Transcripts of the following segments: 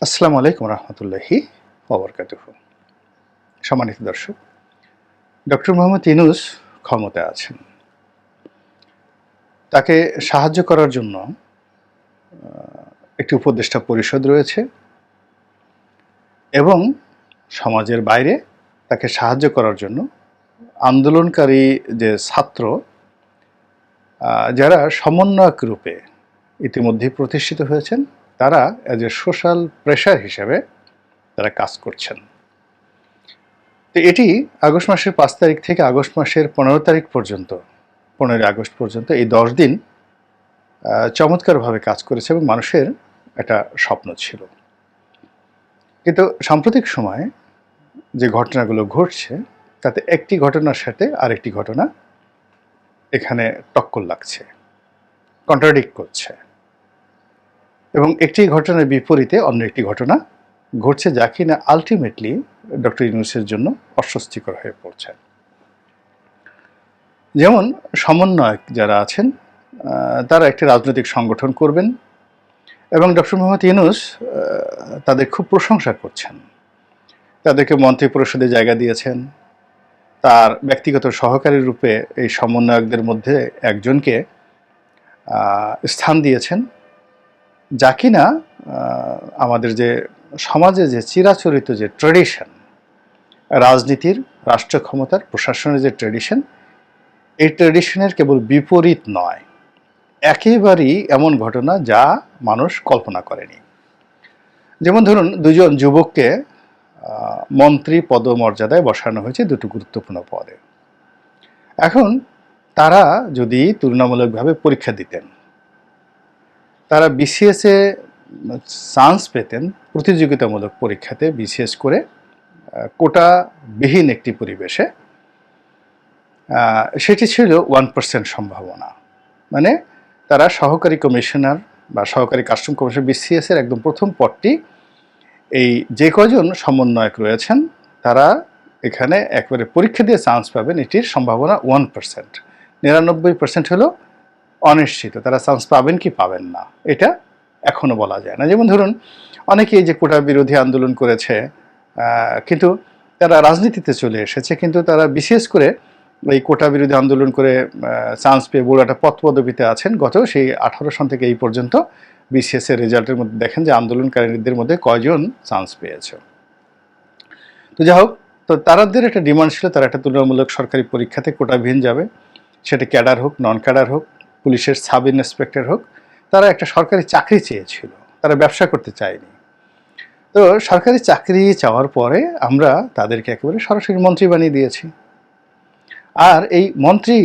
আসসালামু আলাইকুম রহমতুল্লাহি ওবরকাতুহু। সম্মানিত দর্শক, ডক্টর মোহাম্মদ ইউনূস ক্ষমতায় আছেন। তাকে সাহায্য করার জন্য একটি উপদেষ্টা পরিষদ রয়েছে এবং সমাজের বাইরে তাকে সাহায্য করার জন্য আন্দোলনকারী যে ছাত্র যারা সমন্বয়ক রূপে ইতিমধ্যে প্রতিষ্ঠিত হয়েছেন, তারা অ্যাজ এ সোশ্যাল প্রেশার হিসেবে তারা কাজ করছেন। তো এটি আগস্ট মাসের 5 তারিখ থেকে আগস্ট মাসের 15 তারিখ পর্যন্ত, 15 আগস্ট পর্যন্ত এই 10 দিন চমৎকারভাবে কাজ করেছে এবং মানুষের একটা স্বপ্ন ছিল। কিন্তু সাম্প্রতিক সময়ে যে ঘটনাগুলো ঘটছে, তাতে একটি ঘটনার সাথে আরেকটি ঘটনা এখানে টক্কর লাগছে, কন্ট্রাডিক্ট করছে, এবং একটি ঘটনার বিপরীতে অন্য একটি ঘটনা ঘটছে, যা কিনা আলটিমেটলি ডক্টর ইউনূসের জন্য অস্বস্তিকর হয়ে পড়ছে। যেমন সমন্বয়ক যারা আছেন, তারা একটি রাজনৈতিক সংগঠন করবেন এবং ডক্টর মোহাম্মদ ইউনূস তাদের খুব প্রশংসা করছেন। তাদেরকে মন্ত্রিপরিষদে জায়গা দিয়েছেন, তার ব্যক্তিগত সহকারী রূপে এই সমন্বয়কদের মধ্যে একজনকে স্থান দিয়েছেন, যা কিনা আমাদের যে সমাজে যে চিরাচরিত যে ট্র্যাডিশন, রাজনীতির, রাষ্ট্র ক্ষমতার, প্রশাসনের যে ট্র্যাডিশন, এই ট্র্যাডিশনের কেবল বিপরীত নয়, একেবারেই এমন ঘটনা যা মানুষ কল্পনা করেনি। যেমন ধরুন, দুজন যুবককে মন্ত্রী পদমর্যাদায় বসানো হয়েছে দুটো গুরুত্বপূর্ণ পদে। এখন তারা যদি তুলনামূলকভাবে পরীক্ষা দিতেন, তারা বিসিএসে চান্স পেতেন, প্রতিযোগিতামূলক পরীক্ষাতে বিসিএস করে কোটাবিহীন একটি পরিবেশে। সেটি ছিল 1% সম্ভাবনা। মানে তারা সহকারী কমিশনার বা সহকারী কাস্টম কমিশনার, বিসিএসের একদম প্রথম পদটি এই যে কজন সমন্বয়ক রয়েছেন তারা এখানে একবারে পরীক্ষা দিয়ে চান্স পাবেন, এটির সম্ভাবনা 1%। 99% হলো অনিশ্চিত, তারা চান্স পাবেন কি পাবেন না এটা এখনো বলা যায় না। যেমন ধরুন, অনেকেই যে কোটা বিরোধী আন্দোলন করেছে, কিন্তু তারা রাজনীতিতে চলে এসেছে, কিন্তু তারা বিশেষ করে এই কোটা বিরোধী আন্দোলন করে চান্স পেয়ে বড় একটা পদপদবিতে আছেন। গত সেই 18 সন থেকে এই পর্যন্ত বিসিএস এর রেজাল্টের মধ্যে দেখেন যে আন্দোলনকারীদের মধ্যে কয়জন চান্স পেয়েছে। তো যাই হোক, তো তাদের একটা ডিমান্ড ছিল, তারা একটা তুলনামূলক সরকারি পরীক্ষাতে কোটাবিহীন যাবে, সেটা ক্যাডার হোক, নন ক্যাডার হোক, পুলিশের সাব ইন্সপেক্টর হোক, তারা একটা সরকারি চাকরি চেয়েছিল, তারা ব্যবসা করতে চায়নি। তো সরকারি চাকরি চাওয়ার পরে আমরা তাদেরকে একেবারে সরাসরি মন্ত্রী বানিয়ে দিয়েছি। আর এই মন্ত্রী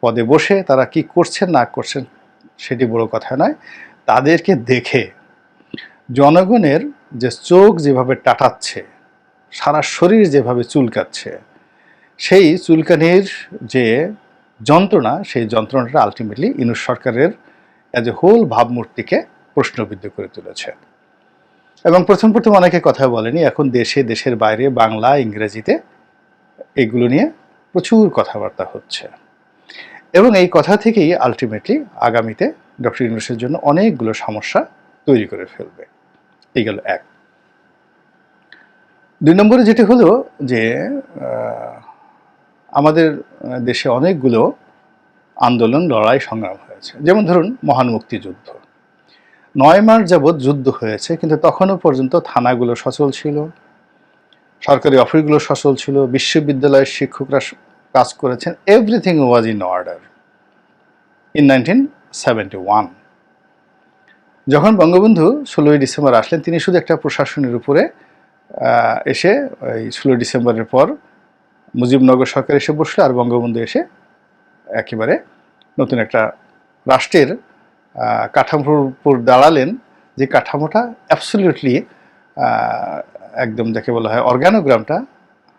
পদে বসে তারা কি করছেন না করছেন সেটি বড় কথা নয়, তাদেরকে দেখে জনগণের যে চোখ যেভাবে টাটাচ্ছে, সারা শরীর যেভাবে চুলকাচ্ছে, সেই চুলকানির যে যন্ত্রণা, সেই যন্ত্রণাটা আলটিমেটলি ইউনূস সরকারের অ্যাজ এ হোল ভাবমূর্তিকে প্রশ্নবিদ্ধ করে তুলেছে। এবং প্রথম অনেকে কথা বলেনি, এখন দেশে, দেশের বাইরে, বাংলা, ইংরেজিতে এগুলো নিয়ে প্রচুর কথাবার্তা হচ্ছে এবং এই কথা থেকেই আলটিমেটলি আগামীতে ডক্টর ইউনূসের জন্য অনেকগুলো সমস্যা তৈরি করে ফেলবে। এই গেল এক। 2 নম্বরে যেটি হলো যে আমাদের দেশে অনেকগুলো আন্দোলন, লড়াই, সংগ্রাম হয়েছে। যেমন ধরুন মহান মুক্তিযুদ্ধ, 9 মাস যাবৎ যুদ্ধ হয়েছে, কিন্তু তখনও পর্যন্ত থানাগুলো সচল ছিল, সরকারি অফিসগুলো সচল ছিল, বিশ্ববিদ্যালয়ের শিক্ষকরা কাজ করেছেন, everything was in order in 1971। যখন বঙ্গবন্ধু 16ই ডিসেম্বর আসলেন, তিনি শুধু একটা প্রশাসনের উপরে এসে এই 16 ডিসেম্বরের পর মুজিবনগর সরকার এসে বসলো, আর বঙ্গবন্ধু এসে একেবারে নতুন একটা রাষ্ট্রের কাঠামোর উপর দাঁড়ালেন, যে কাঠামোটা অ্যাবসলিউটলি একদম যাকে বলা হয় অর্গানোগ্রামটা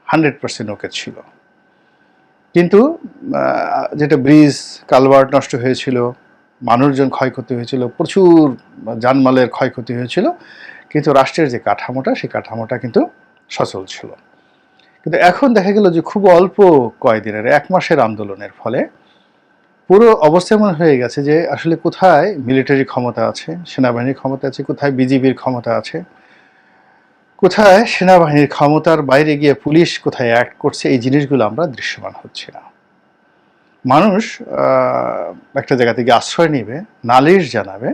100% ওকে ছিল। কিন্তু যেটা ব্রিজ কালভার্ট নষ্ট হয়েছিল, মানুষজন ক্ষয়ক্ষতি হয়েছিল, প্রচুর জানমালের ক্ষয়ক্ষতি হয়েছিল, কিন্তু রাষ্ট্রের যে কাঠামোটা, সেই কাঠামোটা কিন্তু সচল ছিল। কিন্তু এখন দেখা গেল যে খুব অল্প কয়েকদিনের, 1 মাসের আন্দোলনের ফলে পুরো অবস্থা এমন হয়ে গেছে যে আসলে কোথায় মিলিটারি ক্ষমতা আছে, সেনাবাহিনীর ক্ষমতা আছে, কোথায় বিজিবির ক্ষমতা আছে, কোথায় সেনাবাহিনীর ক্ষমতার বাইরে গিয়ে পুলিশ কোথায় অ্যাক্ট করছে, এই জিনিসগুলো আমরা দৃশ্যমান হচ্ছে না। মানুষ একটা জায়গা থেকে আশ্রয় নেবে, নালিশ জানাবে,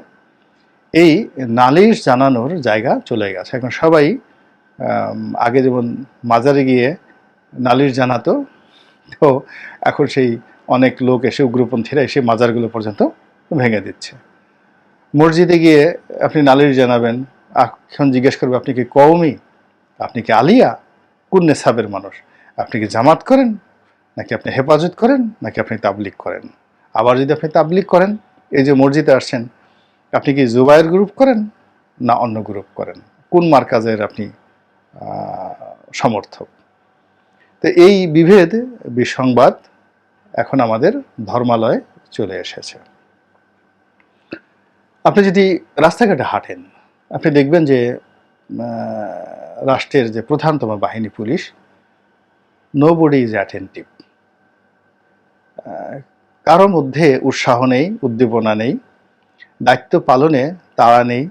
এই নালিশ জানানোর জায়গা চলে গেছে। এখন সবাই আগে যেমন মাজারে গিয়ে নালিশ জানাতো, তো এখন সেই অনেক লোক এসে, উগ্রপন্থীরা এসে মাজারগুলো পর্যন্ত ভেঙে দিচ্ছে। মসজিদে গিয়ে আপনি নালিশ জানাবেন, এখন জিজ্ঞেস করবে আপনি কি কওমি, আপনি কি আলিয়া, কোন নেসাবের মানুষ, আপনি কি জামাত করেন, নাকি আপনি হেফাজত করেন, নাকি আপনি তাবলিগ করেন। আবার যদি আপনি তাবলিগ করেন, এই যে মসজিদে আসছেন, আপনি কি জুবায়ের গ্রুপ করেন না অন্য গ্রুপ করেন, কোন মার্কাজের আপনি সমর্থক। তো এই বিভেদ, বিসংবাদ এখন আমাদের ধর্মালয়ে চলে এসেছে। আপনি যদি রাস্তাঘাটে হাঁটেন, আপনি দেখবেন যে রাষ্ট্রের যে প্রধানতম বাহিনী পুলিশ, নোবডি ইজ অ্যাটেন্টিভ। কারো মধ্যে উৎসাহ নেই, উদ্দীপনা নেই, দায়িত্ব পালনে তাড়া নেই।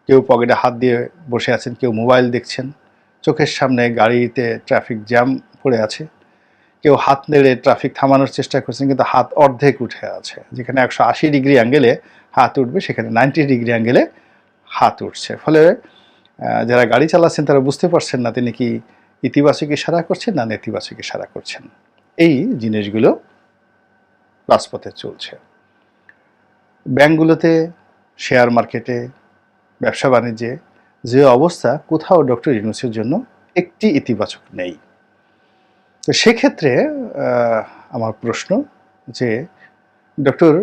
কেউ পকেটে হাত দিয়ে বসে আছেন, কেউ মোবাইল দেখছেন, চোখের সামনে গাড়িতে ট্রাফিক জ্যাম পড়ে আছে, কেউ হাত নেড়ে ট্রাফিক থামানোর চেষ্টা করছেন, কিন্তু হাত অর্ধেক উঠে আছে। যেখানে 180 ডিগ্রি অ্যাঙ্গেলে হাত উঠবে, সেখানে 90 ডিগ্রি অ্যাঙ্গেলে হাত উঠছে। ফলে যারা গাড়ি চালাচ্ছেন তারা বুঝতে পারছেন না তিনি কি ইতিবাচক ইশারা করছেন না নেতিবাচক ইশারা করছেন। এই জিনিসগুলো রাজপথে চলছে। ব্যাংকগুলোতে, শেয়ার মার্কেটে, ব্যবসা বাণিজ্যে যে অবস্থা, কোথাও ডক্টর ইউনূসের জন্য একটি ইতিবাচক নেই। তো সেক্ষেত্রে আমার প্রশ্ন যে ডক্টর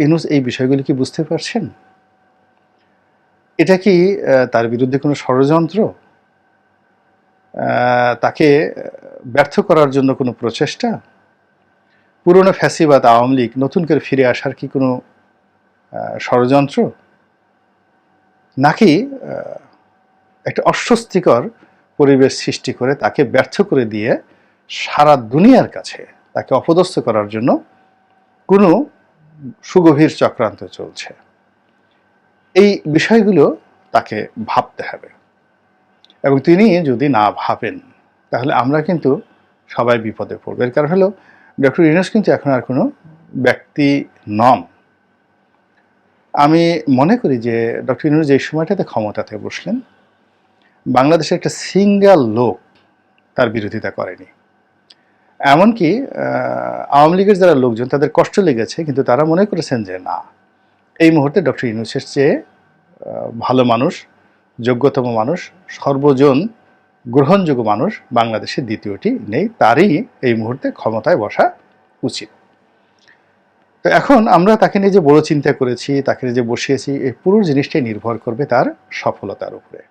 ইউনূস এই বিষয়গুলি কি বুঝতে পারছেন? এটা কি তার বিরুদ্ধে কোনো ষড়যন্ত্র, তাকে ব্যর্থ করার জন্য কোনো প্রচেষ্টা, পুরনো ফ্যাসিবাদ আওয়ামী লীগ নতুন করে ফিরে আসার কি কোনো ষড়যন্ত্র, নাকি একটা অস্বস্তিকর পরিবেশ সৃষ্টি করে তাকে ব্যর্থ করে দিয়ে সারা দুনিয়ার কাছে তাকে অপদস্থ করার জন্য কোনো সুগভীর চক্রান্ত চলছে? এই বিষয়গুলো তাকে ভাবতে হবে। এবং তিনি যদি না ভাবেন, তাহলে আমরা কিন্তু সবাই বিপদে পড়ব। এর কারণ হলো ডক্টর ইউনূস কিন্তু এখন আর কোনো ব্যক্তি নন। আমি মনে করি যে ডক্টর ইউনূস যে সময়টাতে ক্ষমতাতে বসলেন, বাংলাদেশের একটা সিঙ্গেল লোক তার বিরোধিতা করেনি। এমনকি আওয়ামী লীগের যারা লোকজন, তাদের কষ্ট লেগেছে, কিন্তু তারা মনে করেছেন যে না, এই মুহূর্তে ডক্টর ইউনূসের চেয়ে ভালো মানুষ, যোগ্যতম মানুষ, সর্বজন গ্রহণযোগ্য মানুষ বাংলাদেশে দ্বিতীয়টি নেই, তারই এই মুহূর্তে ক্ষমতায় বসা উচিত। তো এখন আমরা তাকে নিয়ে যে বড় চিন্তা করেছি, তাকে নিয়ে যে বসিয়েছি, এই পুরো জিনিসটাই নির্ভর করবে তার সফলতার উপরে।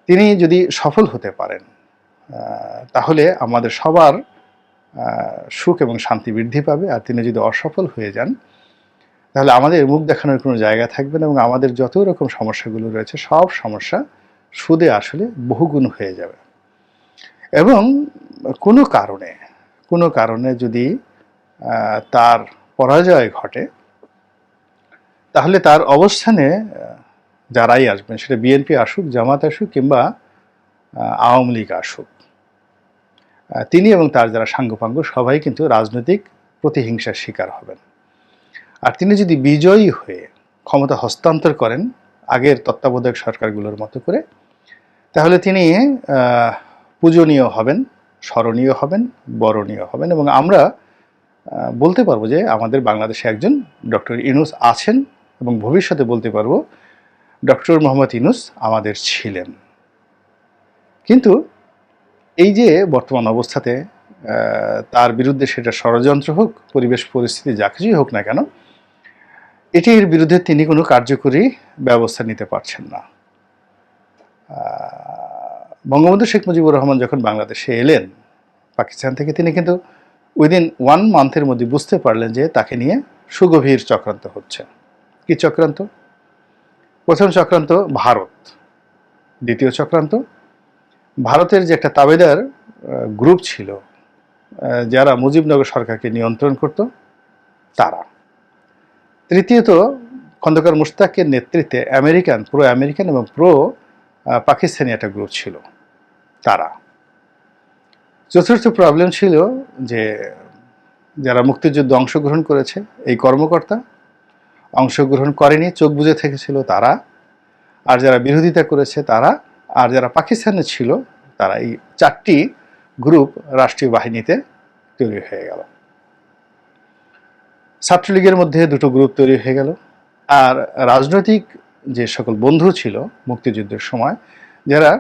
তিনি যদি সফল হতে পারেন, তাহলে আমাদের সবার সুখ এবং শান্তি বৃদ্ধি পাবে। আর তিনি যদি অসফল হয়ে যান, তাহলে আমাদের মুখ দেখানোর কোনো জায়গা থাকবে না, এবং আমাদের যত রকম সমস্যাগুলো রয়েছে সব সমস্যা সুদে আসলে বহুগুণ হয়ে যাবে। এবং কোনো কারণে যদি তার পরাজয় ঘটে, তাহলে তার অবস্থানে যারাই আসবেন, সেটা বিএনপি আসুক, জামাত আসুক, কিংবা আওয়ামী লীগ আসুক, তিনি এবং তার যারা সাঙ্গপাঙ্গ সবাই কিন্তু রাজনৈতিক প্রতিহিংসার শিকার হবেন। আর তিনি যদি বিজয়ী হয়ে ক্ষমতা হস্তান্তর করেন আগের তত্ত্বাবধায়ক সরকারগুলোর মতো করে, তাহলে তিনি পূজনীয় হবেন, স্মরণীয় হবেন, বরণীয় হবেন, এবং আমরা বলতে পারবো যে আমাদের বাংলাদেশে একজন ডক্টর ইউনূস আছেন, এবং ভবিষ্যতে বলতে পারবো ডক্টর মোহাম্মদ ইউনূস আমাদের ছিলেন। কিন্তু এই যে বর্তমান অবস্থাতে তার বিরুদ্ধে, সেটা ষড়যন্ত্র হোক, পরিবেশ পরিস্থিতি যা কিছুই হোক না কেন, এটির বিরুদ্ধে তিনি কোনো কার্যকরী ব্যবস্থা নিতে পারছেন না। বঙ্গবন্ধু শেখ মুজিবুর রহমান যখন বাংলাদেশে এলেন পাকিস্তান থেকে, তিনি কিন্তু উইদিন 1 মান্থের মধ্যে বুঝতে পারলেন যে তাকে নিয়ে সুগভীর চক্রান্ত হচ্ছে। কি চক্রান্ত? প্রথম চক্রান্ত ভারত, দ্বিতীয় চক্রান্ত ভারতের যে একটা তাবেদার গ্রুপ ছিল যারা মুজিবনগর সরকারকে নিয়ন্ত্রণ করত, তারা। তৃতীয়ত খন্দকার মুশতাকের নেতৃত্বে প্রো আমেরিকান এবং প্রো পাকিস্তানি একটা গ্রুপ ছিল তারা। চতুর্থ প্রবলেম ছিল যে যারা মুক্তিযুদ্ধে অংশগ্রহণ করেছে এই কর্মকর্তা, অংশগ্রহণ করেনি চোখ বুজে থেকেছিল তারা, আর যারা বিরোধিতা করেছে তারা, আর যারা পাকিস্তানে ছিল তারা। এই চারটি গ্রুপ রাষ্ট্রীয় বাহিনীতে তৈরি হয়ে গেল। ছাত্রলীগের মধ্যে দুটো গ্রুপ তৈরি হয়ে গেল। আর রাজনৈতিক যে সকল বন্ধু ছিল মুক্তিযুদ্ধের সময়, যারা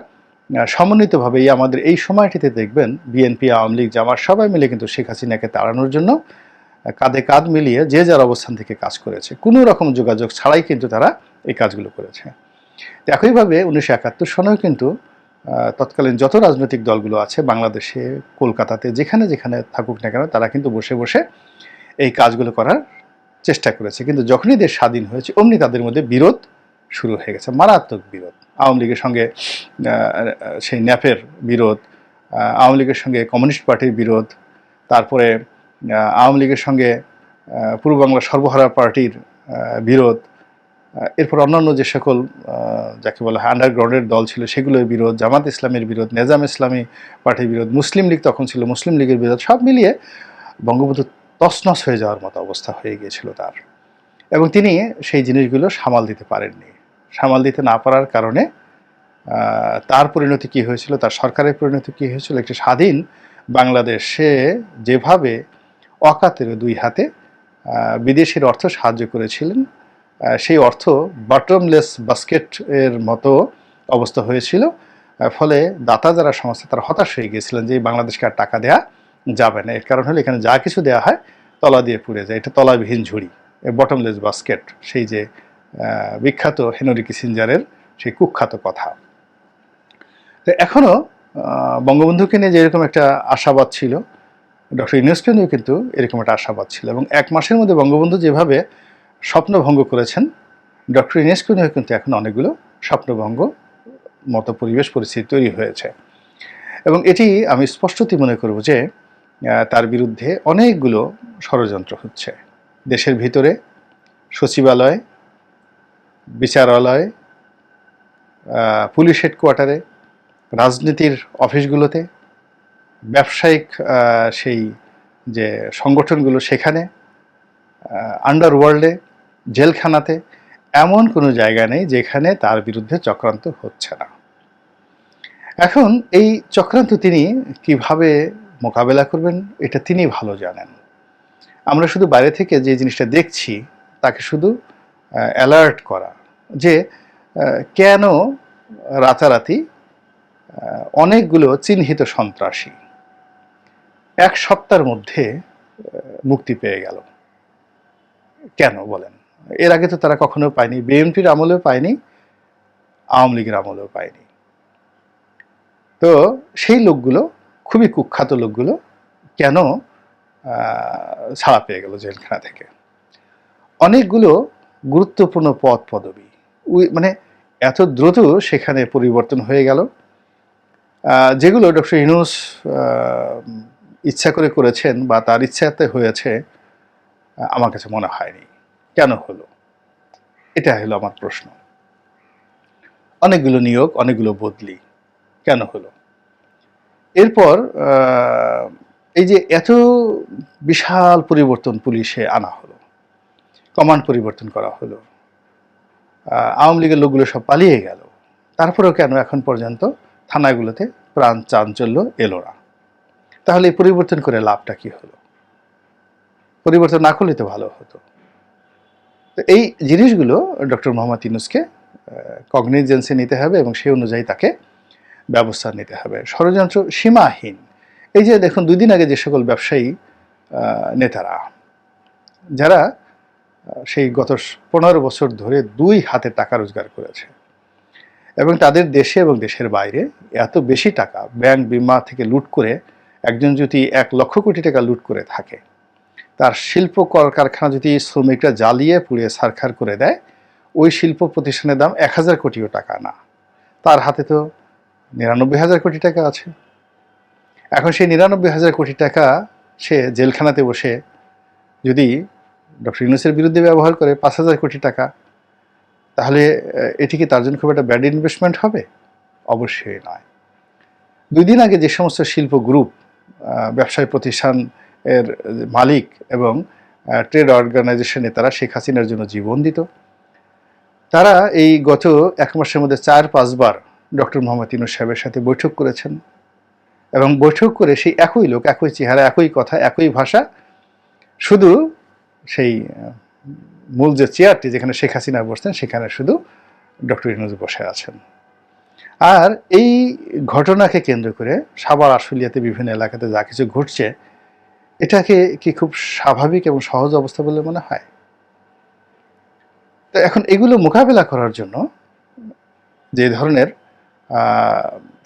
সমন্বিতভাবে আমাদের এই সময়টিতে দেখবেন বিএনপি, আওয়ামী লীগ, জামাত সবাই মিলে কিন্তু শেখ হাসিনাকে তাড়ানোর জন্য কাঁধে কাঁধ মিলিয়ে যে যার অবস্থান থেকে কাজ করেছে, কোনো রকম যোগাযোগ ছাড়াই কিন্তু তারা এই কাজগুলো করেছে। একইভাবে 1971 সনেও কিন্তু তৎকালীন যত রাজনৈতিক দলগুলো আছে বাংলাদেশে, কলকাতাতে, যেখানে যেখানে থাকুক না কেন, তারা কিন্তু বসে বসে এই কাজগুলো করার চেষ্টা করেছে। কিন্তু যখনই দেশ স্বাধীন হয়েছে অমনি তাদের মধ্যে বিরোধ শুরু হয়ে গেছে, মারাত্মক বিরোধ। আওয়ামী লীগের সঙ্গে সেই ন্যাপের বিরোধ, আওয়ামী লীগের সঙ্গে কমিউনিস্ট পার্টির বিরোধ, তারপরে আওয়ামী লীগের সঙ্গে পূর্ব বাংলা সর্বহারা পার্টির বিরোধ, এরপর অন্যান্য যে সকল যাকে বলা হয় আন্ডারগ্রাউন্ডের দল ছিল সেগুলোর বিরোধ, জামাত ইসলামের বিরোধ, নেজাম ইসলামী পার্টির বিরোধ, মুসলিম লীগ তখন ছিল, মুসলিম লীগের বিরোধ, সব মিলিয়ে বঙ্গবন্ধু তছনছ হয়ে যাওয়ার মতো অবস্থা হয়ে গিয়েছিল তার। এবং তিনি সেই জিনিসগুলো সামাল দিতে পারেননি। সামাল দিতে না পারার কারণে তার পরিণতি কী হয়েছিল, তার সরকারের পরিণতি কী হয়েছিল, একটি স্বাধীন বাংলাদেশে যেভাবে অকাতের দুই হাতে বিদেশের অর্থ সাহায্য করেছিলেন, সেই অর্থ বটমলেস বাস্কেট এর মতো অবস্থা হয়েছিল। ফলে দাতা যারা সংস্থা তারা হতাশ হয়ে গিয়েছিলেন যে বাংলাদেশকে আর টাকা দেওয়া যাবে না। এর কারণ হলো এখানে যা কিছু দেওয়া হয় তলা দিয়ে পুড়ে যায়, এটা তলাবিহীন ঝুড়ি, বটমলেস বাস্কেট, সেই যে বিখ্যাত হেনরি কিসিঞ্জারের সেই কুখ্যাত কথা। তো এখনও বঙ্গবন্ধুকে নিয়ে যেরকম একটা আশাবাদ ছিল, ডক্টর ইউনূসকে নিয়েও কিন্তু এরকম একটা আশাবাদ ছিল। এবং 1 মাসের মধ্যে বঙ্গবন্ধু যেভাবে স্বপ্নভঙ্গ করেছেন, ডক্টর ইউনূসকে নিয়েও কিন্তু এখন অনেকগুলো স্বপ্নভঙ্গ মতো পরিবেশ পরিস্থিতি তৈরি হয়েছে। এবং এটি আমি স্পষ্টতই মনে করব যে তার বিরুদ্ধে অনেকগুলো ষড়যন্ত্র হচ্ছে দেশের ভিতরে, সচিবালয়, বিচারালয়, পুলিশ হেডকোয়ার্টারে, রাজনীতির অফিসগুলোতে, ব্যবসায়িক সেই যে সংগঠনগুলো সেখানে, আন্ডারওয়ার্ল্ডে, জেলখানাতে, এমন কোনো জায়গা নেই যেখানে তার বিরুদ্ধে চক্রান্ত হচ্ছে না। এখন এই চক্রান্ত তিনি কিভাবে মোকাবেলা করবেন এটা তিনি ভালো জানেন। আমরা শুধু বাইরে থেকে যে জিনিসটা দেখছি তাকে শুধু অ্যালার্ট করা যে কেন রাতারাতি অনেকগুলো চিহ্নিত সন্ত্রাসী 1 সপ্তাহের মধ্যে মুক্তি পেয়ে গেল। কেন বলেন? এর আগে তো তারা কখনো পায়নি, বিএনপির আমলেও পায়নি, আওয়ামী লীগের আমলেও পায়নি। তো সেই লোকগুলো, খুবই কুখ্যাত লোকগুলো কেন ছাড়া পেয়ে গেল জেলখানা থেকে? অনেকগুলো গুরুত্বপূর্ণ পদ পদবি মানে এত দ্রুত সেখানে পরিবর্তন হয়ে গেল, যেগুলো ডক্টর ইউনূস ইচ্ছা করে করেছেন বা তার ইচ্ছাতে হয়েছে আমার কাছে মনে হয়নি। কেন হলো? এটা হলো আমার প্রশ্ন। অনেকগুলো নিয়োগ, অনেকগুলো বদলি কেন হলো? এরপর এই যে এত বিশাল পরিবর্তন পুলিশে আনা হলো, কমান্ড পরিবর্তন করা হলো, আওয়ামী লীগের লোকগুলো সব পালিয়ে গেল, তারপরেও কেন এখন পর্যন্ত থানাগুলোতে প্রাণ চাঞ্চল্য এলো না? তাহলে এই পরিবর্তন করে লাভটা কি হলো? পরিবর্তন না করলে তো ভালো হতো। তো এই জিনিসগুলো ডক্টর মোহাম্মদ ইউনূসকে কগনিজেন্সে নিতে হবে এবং সেই অনুযায়ী তাকে ব্যবস্থা নিতে হবে। ষড়যন্ত্র সীমাহীন। এই যে দেখুন 2 দিন আগে যে সকল ব্যবসায়ী নেতারা, যারা সেই গত 15 বছর ধরে 2 হাতে টাকা রোজগার করেছে এবং তাদের দেশে এবং দেশের বাইরে এত বেশি টাকা ব্যাংক বিমা থেকে লুট করে, একজন যদি 1 লক্ষ কোটি টাকা লুট করে থাকে, তার শিল্প কলকারখানা যদি শ্রমিকরা জ্বালিয়ে পুড়িয়ে ছারখার করে দেয়, ওই শিল্প প্রতিষ্ঠানের দাম 1000 কোটিও টাকা না, তার হাতে তো 99,000 কোটি টাকা আছে। এখন সেই 99,000 কোটি টাকা সে জেলখানাতে বসে যদি ডক্টর ইউনূসের বিরুদ্ধে ব্যবহার করে 5,000 কোটি টাকা, তাহলে এটি কি তার জন্য খুব একটা ব্যাড ইনভেস্টমেন্ট হবে? অবশ্যই নয়। 2 দিন আগে যে সমস্ত শিল্প গ্রুপ, ব্যবসায়ী প্রতিষ্ঠান এর মালিক এবং ট্রেড অর্গানাইজেশনে তারা শেখ হাসিনার জন্য জীবন দিত, তারা এই গত 1 মাসের মধ্যে 4-5 বার ডক্টর মোহাম্মদ ইউনূস সাহেবের সাথে বৈঠক করেছেন এবং বৈঠক করে সেই একই লোক, একই চেহারা, একই কথা, একই ভাষা, শুধু সেই মূল যে চেয়ারটি যেখানে শেখ হাসিনা বসতেন সেখানে শুধু ডক্টর ইউনূস বসে আছেন। আর এই ঘটনাকে কেন্দ্র করে সাভার আশুলিয়াতে বিভিন্ন এলাকাতে যা কিছু ঘটছে, এটাকে কি খুব স্বাভাবিক এবং সহজ অবস্থা বলে মনে হয়? তো এখন এগুলো মোকাবেলা করার জন্য যে ধরনের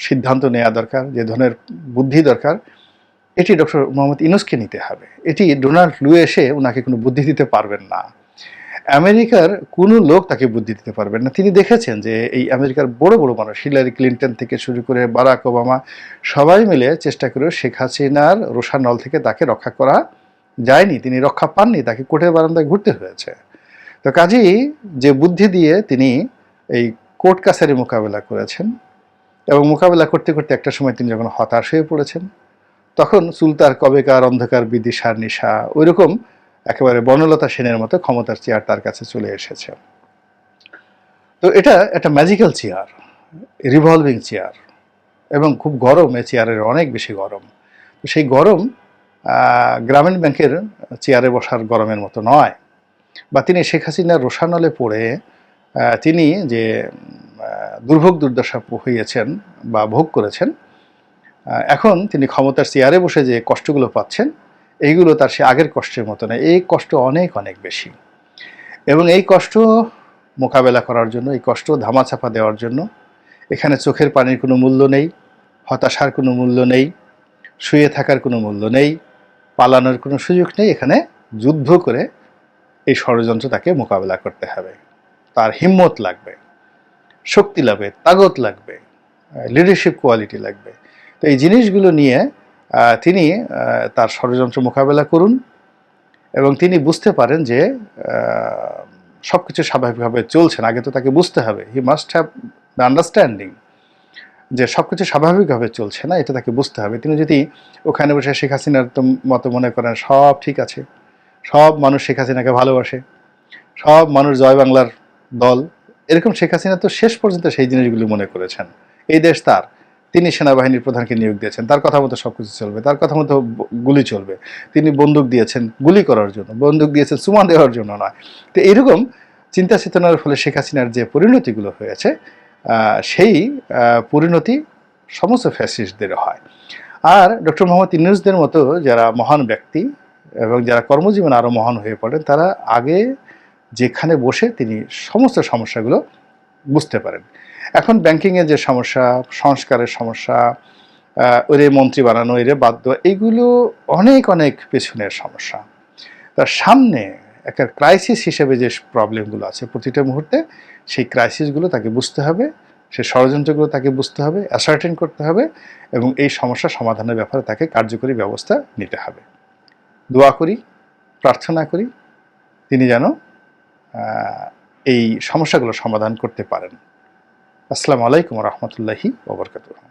সিদ্ধান্ত নেওয়া দরকার, যে ধরনের বুদ্ধি দরকার, এটি ডক্টর মোহাম্মদ ইউনূসকে নিতে হবে। এটি ডোনাল্ড লু এসে ওনাকে কোনো বুদ্ধি দিতে পারবেন না। আমেরিকার কোনো লোক তাকে বুদ্ধি দিতে পারবেন না। তিনি দেখেছেন যে এই আমেরিকার বড় বড় মানুষ, হিলারি ক্লিন্টন থেকে শুরু করে বারাক ওবামা, সবাই মিলে চেষ্টা করে শেখ হাসিনার রোষানল থেকে তাকে রক্ষা করা যায়নি, তিনি রক্ষা পাননি, তাকে কোর্টের বারান্দায় ঘুরতে হয়েছে। তো কাজেই যে বুদ্ধি দিয়ে তিনি এই কোর্ট কাছারি মোকাবেলা করেছেন এবং মোকাবেলা করতে করতে একটা সময় তিনি যখন হতাশ হয়ে পড়েছেন, তখন সুলতার কবেকার অন্ধকার বিদিশার নিশা, ওইরকম একেবারে বনলতা সেনের মতো ক্ষমতার চেয়ার তার কাছে চলে এসেছে। তো এটা একটা ম্যাজিক্যাল চেয়ার, রিভলভিং চেয়ার, এবং খুব গরম, এই চেয়ারের অনেক বেশি গরম। তো সেই গরম গ্রামীণ ব্যাংকের চেয়ারে বসার গরমের মতো নয়। বা তিনি শেখ হাসিনার রোষানলে পড়ে তিনি যে দুর্ভোগ দুর্দশা হইয়েছেন বা ভোগ করেছেন, এখন তিনি ক্ষমতার চেয়ারে বসে যে কষ্টগুলো পাচ্ছেন, এইগুলো তার সে আগের কষ্টের মতো নয়, এই কষ্ট অনেক অনেক বেশি। এবং এই কষ্ট মোকাবেলা করার জন্য, এই কষ্ট ধামাচাপা দেওয়ার জন্য এখানে চোখের পানির কোনো মূল্য নেই, হতাশার কোনো মূল্য নেই, শুয়ে থাকার কোনো মূল্য নেই, পালানোর কোনো সুযোগ নেই। এখানে যুদ্ধ করে এই ষড়যন্ত্র তাকে মোকাবেলা করতে হবে। তার হিম্মত লাগবে, শক্তি লাগবে, তাগত লাগবে, লিডারশিপ কোয়ালিটি লাগবে। তো এই জিনিসগুলো নিয়ে তিনি তার ষড়যন্ত্র মোকাবেলা করুন এবং তিনি বুঝতে পারেন যে সব কিছু স্বাভাবিকভাবে চলছে না। আগে তো তাকে বুঝতে হবে, he must have the understanding যে সব কিছু স্বাভাবিকভাবে চলছে না, এটা তাকে বুঝতে হবে। তিনি যদি ওখানে বসে শেখ হাসিনার মতো মনে করেন সব ঠিক আছে, সব মানুষ শেখ হাসিনাকে ভালোবাসে, সব মানুষ জয় বাংলার দল, এরকম শেখ হাসিনা তো শেষ পর্যন্ত সেই জিনিসগুলো মনে করেছেন। এই দেশ তার, তিনি সেনাবাহিনীর প্রধানকে নিয়োগ দিয়েছেন, তার কথা মতো সব কিছু চলবে, তার কথা মতো গুলি চলবে। তিনি বন্দুক দিয়েছেন গুলি করার জন্য, বন্দুক দিয়েছেন চুমা দেওয়ার জন্য নয়। তো এইরকম চিন্তা চেতনার ফলে শেখ হাসিনার যে পরিণতিগুলো হয়েছে, সেই পরিণতি সমস্ত ফ্যাসিস্টদের হয়। আর ডক্টর মোহাম্মদ ইউনূসদের মতো যারা মহান ব্যক্তি এবং যারা কর্মজীবনে আরও মহান হয়ে পড়েন, তারা আগে যেখানে বসে তিনি সমস্ত সমস্যাগুলো বুঝতে পারেন। এখন ব্যাংকিংয়ের যে সমস্যা, সংস্কারের সমস্যা, ওরে মন্ত্রী বানানো, এরে বাদ দেওয়া, এইগুলো অনেক অনেক পেছনের সমস্যা। তার সামনে একটা ক্রাইসিস হিসেবে যে প্রবলেমগুলো আছে প্রতিটা মুহূর্তে, সেই ক্রাইসিসগুলো তাকে বুঝতে হবে, সে ষড়যন্ত্রগুলো তাকে বুঝতে হবে, অ্যাসার্টেন করতে হবে এবং এই সমস্যা সমাধানের ব্যাপারে তাকে কার্যকরী ব্যবস্থা নিতে হবে। দোয়া করি, প্রার্থনা করি তিনি যেন এই সমস্যাগুলো সমাধান করতে পারেন। আসসালামু আলাইকুম ওয়া রাহমাতুল্লাহি ওয়া বারাকাতুহু।